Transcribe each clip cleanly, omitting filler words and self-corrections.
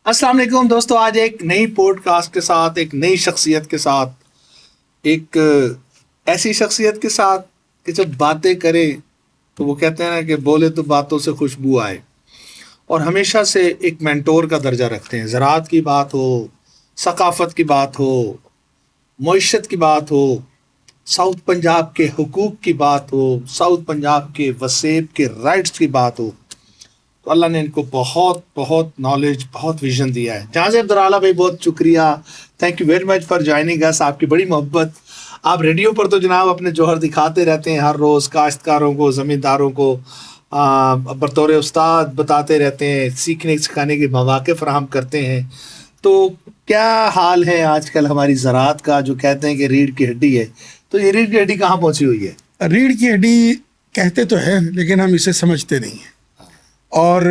السلام علیکم دوستو، آج ایک نئی پوڈ کاسٹ کے ساتھ، ایک نئی شخصیت کے ساتھ، ایک ایسی شخصیت کے ساتھ کہ جب باتیں کرے تو وہ کہتے ہیں نا کہ بولے تو باتوں سے خوشبو آئے، اور ہمیشہ سے ایک مینٹور کا درجہ رکھتے ہیں۔ زراعت کی بات ہو، ثقافت کی بات ہو، معیشت کی بات ہو، ساؤتھ پنجاب کے حقوق کی بات ہو، ساؤتھ پنجاب کے وسیب کے رائٹس کی بات ہو، تو اللہ نے ان کو بہت بہت نالج، بہت ویژن دیا ہے۔ جہاں سے عبدالعالی بھائی بہت شکریہ، thank you very much for joining اس۔ آپ کی بڑی محبت۔ آپ ریڈیو پر تو جناب اپنے جوہر دکھاتے رہتے ہیں، ہر روز کاشتکاروں کو، زمینداروں کو بطور استاد بتاتے رہتے ہیں، سیکھنے سکھانے کے مواقع فراہم کرتے ہیں۔ تو کیا حال ہے آج کل ہماری زراعت کا، جو کہتے ہیں کہ ریڑھ کی ہڈی ہے؟ تو یہ ریڑھ کی ہڈی کہاں پہنچی ہوئی ہے؟ ریڑھ کی ہڈی کہتے تو ہیں لیکن ہم اسے سمجھتے نہیں ہیں، اور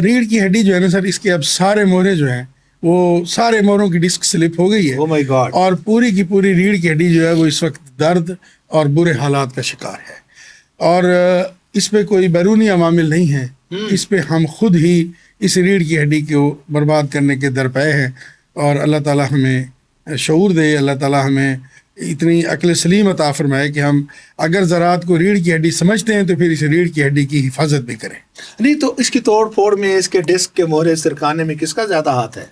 ریڑھ کی ہڈی جو ہے نا سر، اس کے اب سارے مورے جو ہیں وہ سارے موروں کی ڈسک سلپ ہو گئی ہے، Oh my God! اور پوری کی پوری ریڑھ کی ہڈی جو ہے وہ اس وقت درد اور برے حالات کا شکار ہے، اور اس پہ کوئی بیرونی عوامل نہیں ہیں، اس پہ ہم خود ہی اس ریڑھ کی ہڈی کو برباد کرنے کے درپے ہیں۔ اور اللہ تعالیٰ ہمیں شعور دے، اللہ تعالیٰ ہمیں اتنی عقل سلیم عطا فرمائے کہ ہم اگر زراعت کو ریڑھ کی ہڈی سمجھتے ہیں تو پھر اس ریڑھ کی ہڈی کی حفاظت بھی کریں۔ نہیں تو اس کی توڑ پھوڑ میں، اس کے ڈسک کے مہرے سرکانے میں کس کا زیادہ ہاتھ ہے؟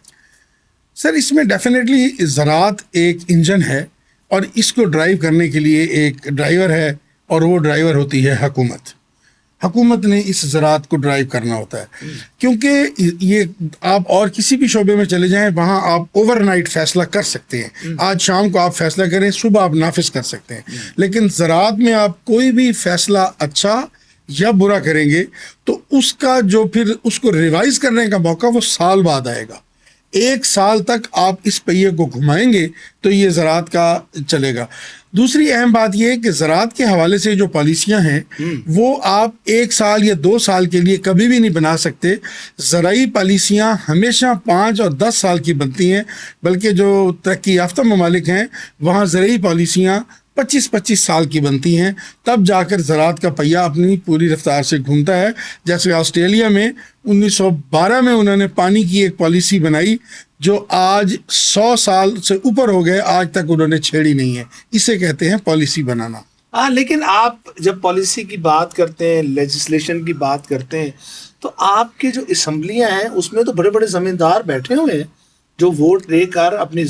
سر اس میں ڈیفینیٹلی زراعت ایک انجن ہے، اور اس کو ڈرائیو کرنے کے لیے ایک ڈرائیور ہے، اور وہ ڈرائیور ہوتی ہے حکومت۔ حکومت نے اس زراعت کو ڈرائیو کرنا ہوتا ہے، کیونکہ یہ آپ اور کسی بھی شعبے میں چلے جائیں، وہاں آپ اوور نائٹ فیصلہ کر سکتے ہیں، آج شام کو آپ فیصلہ کریں، صبح آپ نافذ کر سکتے ہیں، لیکن زراعت میں آپ کوئی بھی فیصلہ اچھا یا برا کریں گے تو اس کا جو پھر اس کو ریوائز کرنے کا موقع وہ سال بعد آئے گا۔ ایک سال تک آپ اس پہیے کو گھمائیں گے تو یہ زراعت کا چلے گا۔ دوسری اہم بات یہ ہے کہ زراعت کے حوالے سے جو پالیسیاں ہیں وہ آپ ایک سال یا 2 سال کے لیے کبھی بھی نہیں بنا سکتے۔ زرعی پالیسیاں ہمیشہ 5 اور 10 سال کی بنتی ہیں، بلکہ جو ترقی یافتہ ممالک ہیں وہاں زرعی پالیسیاں 25 سال کی بنتی ہیں، تب جا کر زراعت کا پہیہ اپنی پوری رفتار سے گھومتا ہے۔ جیسے آسٹریلیا میں 1912 میں انہوں نے پانی کی ایک پالیسی بنائی جو آج 100 سال سے اوپر ہو گئے، آج تک انہوں نے چھیڑی نہیں ہے۔ اسے کہتے ہیں پالیسی بنانا۔ ہاں، لیکن آپ جب پالیسی کی بات کرتے ہیں، لیجسلیشن کی بات کرتے ہیں، تو آپ کی جو اسمبلیاں ہیں اس میں تو بڑے بڑے زمیندار بیٹھے ہوئے ہیں جو ووٹ لے کر اپنی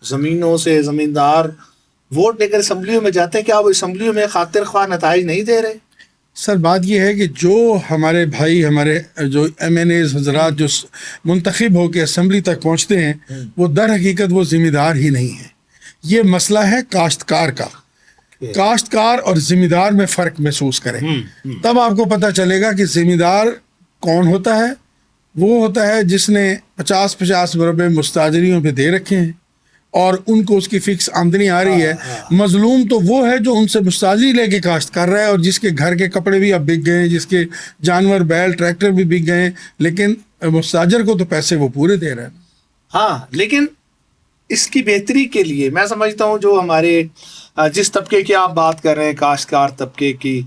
زمینوں سے، زمیندار ووٹ لے کر اسمبلیوں میں جاتے ہیں۔ کیا وہ اسمبلیوں میں خاطر خواہ نتائج نہیں دے رہے؟ سر بات یہ ہے کہ جو ہمارے بھائی، ہمارے جو ایم این ایز حضرات جو منتخب ہو کے اسمبلی تک پہنچتے ہیں، وہ در حقیقت وہ ذمہ دار ہی نہیں ہیں۔ یہ مسئلہ ہے کاشتکار کا۔ کاشتکار اور ذمہ دار میں فرق محسوس کریں، تب آپ کو پتہ چلے گا کہ ذمہ دار کون ہوتا ہے۔ وہ ہوتا ہے جس نے 50 روپے مستاجریوں پہ دے رکھے ہیں اور ان کو اس کی فکس آمدنی آ رہی ہے۔ مظلوم تو وہ ہے جو ان سے مستاجری لے کے کاشت کر رہا ہے، اور جس کے گھر کے کپڑے بھی اب بک گئے ہیں، جس کے جانور، بیل، ٹریکٹر بھی بک گئے ہیں، لیکن مستاجر کو تو پیسے وہ پورے دے رہے ہیں۔ ہاں، لیکن اس کی بہتری کے لیے میں سمجھتا ہوں جو ہمارے جس طبقے کی آپ بات کر رہے ہیں، کاشتکار طبقے کی،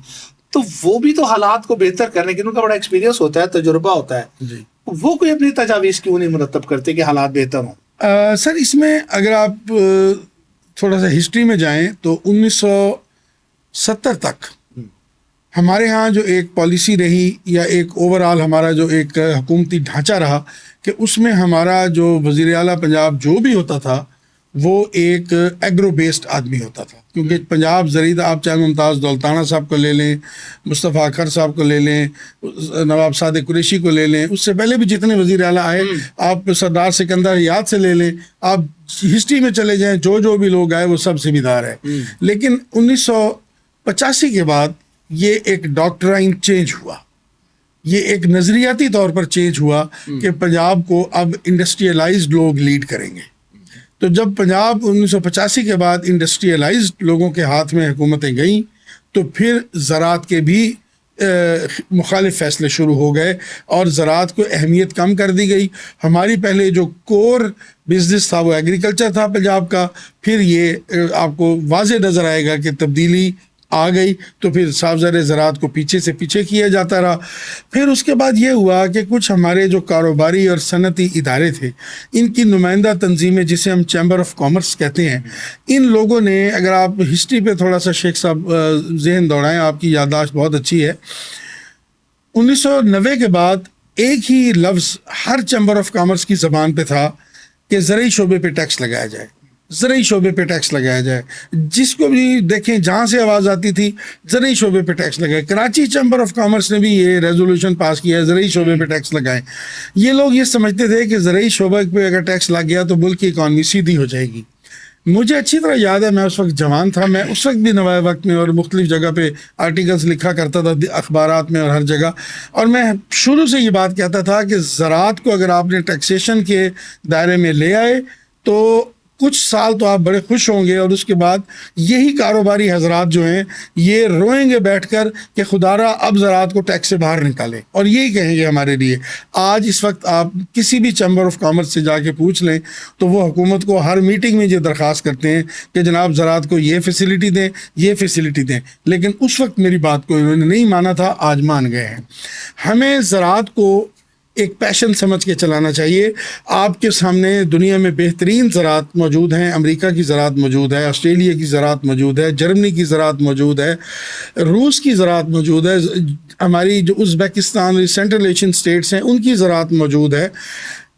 تو وہ بھی تو حالات کو بہتر کرنے کے ان کا بڑا ایکسپیرینس ہوتا ہے، تجربہ ہوتا ہے جی، وہ کوئی اپنی تجاویز کیوں نہیں مرتب کرتے کہ حالات بہتر ہوں؟ سر اس میں اگر آپ تھوڑا سا ہسٹری میں جائیں تو 1970 تک ہمارے ہاں جو ایک پالیسی رہی، یا ایک اوور آل ہمارا جو ایک حکومتی ڈھانچہ رہا، کہ اس میں ہمارا جو وزیر اعلیٰ پنجاب جو بھی ہوتا تھا وہ ایک ایگرو بیسڈ آدمی ہوتا تھا، کیونکہ پنجاب زرعی، آپ چاہے ممتاز دولتانہ صاحب کو لے لیں، مصطفیٰ اکھر صاحب کو لے لیں، نواب صادق قریشی کو لے لیں، اس سے پہلے بھی جتنے وزیر اعلیٰ آئے، آپ سردار سکندر حیات سے لے لیں، آپ ہسٹری میں چلے جائیں، جو بھی لوگ آئے وہ سب ذمہ دار ہیں۔ لیکن 1985 کے بعد یہ ایک ڈاکٹرائن چینج ہوا، یہ ایک نظریاتی طور پر چینج ہوا کہ پنجاب کو اب انڈسٹریلائزڈ لوگ لیڈ کریں گے۔ تو جب پنجاب 1985 کے بعد انڈسٹریلائزڈ لوگوں کے ہاتھ میں حکومتیں گئیں تو پھر زراعت کے بھی مخالف فیصلے شروع ہو گئے، اور زراعت کو اہمیت کم کر دی گئی۔ ہماری پہلے جو کور بزنس تھا وہ ایگریکلچر تھا پنجاب کا، پھر یہ آپ کو واضح نظر آئے گا کہ تبدیلی آ گئی تو پھر صاحب زر زراعت کو پیچھے سے پیچھے کیا جاتا رہا. پھر اس کے بعد یہ ہوا کہ کچھ ہمارے جو کاروباری اور صنعتی ادارے تھے، ان کی نمائندہ تنظیمیں جسے ہم چیمبر آف کامرس کہتے ہیں، ان لوگوں نے، اگر آپ ہسٹری پہ تھوڑا سا شیخ صاحب ذہن دوڑائیں، آپ کی یادداشت بہت اچھی ہے، 1990 کے بعد ایک ہی لفظ ہر چیمبر آف کامرس کی زبان پہ تھا کہ زرعی شعبے پہ ٹیکس لگایا جائے، زرعی شعبے پہ ٹیکس لگایا جائے. جس کو بھی دیکھیں جہاں سے آواز آتی تھی زرعی شعبے پہ ٹیکس لگائے. کراچی چیمبر آف کامرس نے بھی یہ ریزولوشن پاس کیا ہے، زرعی شعبے پہ ٹیکس لگائیں. یہ لوگ یہ سمجھتے تھے کہ زرعی شعبے پہ اگر ٹیکس لگ گیا تو ملک کی اکانومی سیدھی ہو جائے گی. مجھے اچھی طرح یاد ہے، میں اس وقت جوان تھا، میں اس وقت بھی نوائے وقت میں اور مختلف جگہ پہ آرٹیکلز لکھا کرتا تھا، اخبارات میں اور ہر جگہ، اور میں شروع سے یہ بات کہتا تھا کہ زراعت کو اگر آپ نے ٹیکسیشن کے دائرے میں لے آئے تو کچھ سال تو آپ بڑے خوش ہوں گے، اور اس کے بعد یہی کاروباری حضرات جو ہیں یہ روئیں گے بیٹھ کر کہ خدا را اب زراعت کو ٹیکس سے باہر نکالیں، اور یہی کہیں گے ہمارے لیے. آج اس وقت آپ کسی بھی چیمبر آف کامرس سے جا کے پوچھ لیں تو وہ حکومت کو ہر میٹنگ میں یہ درخواست کرتے ہیں کہ جناب زراعت کو یہ فیسلٹی دیں، یہ فیسلٹی دیں. لیکن اس وقت میری بات کو انہوں نے نہیں مانا تھا، آج مان گئے ہیں. ہمیں زراعت کو ایک پیشن سمجھ کے چلانا چاہیے. آپ کے سامنے دنیا میں بہترین زراعت موجود ہیں، امریکہ کی زراعت موجود ہے، آسٹریلیا کی زراعت موجود ہے، جرمنی کی زراعت موجود ہے، روس کی زراعت موجود ہے، ہماری جو ازبیکستان اور سینٹرل ایشین اسٹیٹس ہیں ان کی زراعت موجود ہے.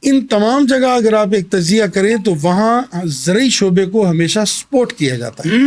ان تمام جگہ اگر آپ ایک تجزیہ کریں تو وہاں زرعی شعبے کو ہمیشہ سپورٹ کیا جاتا ہے.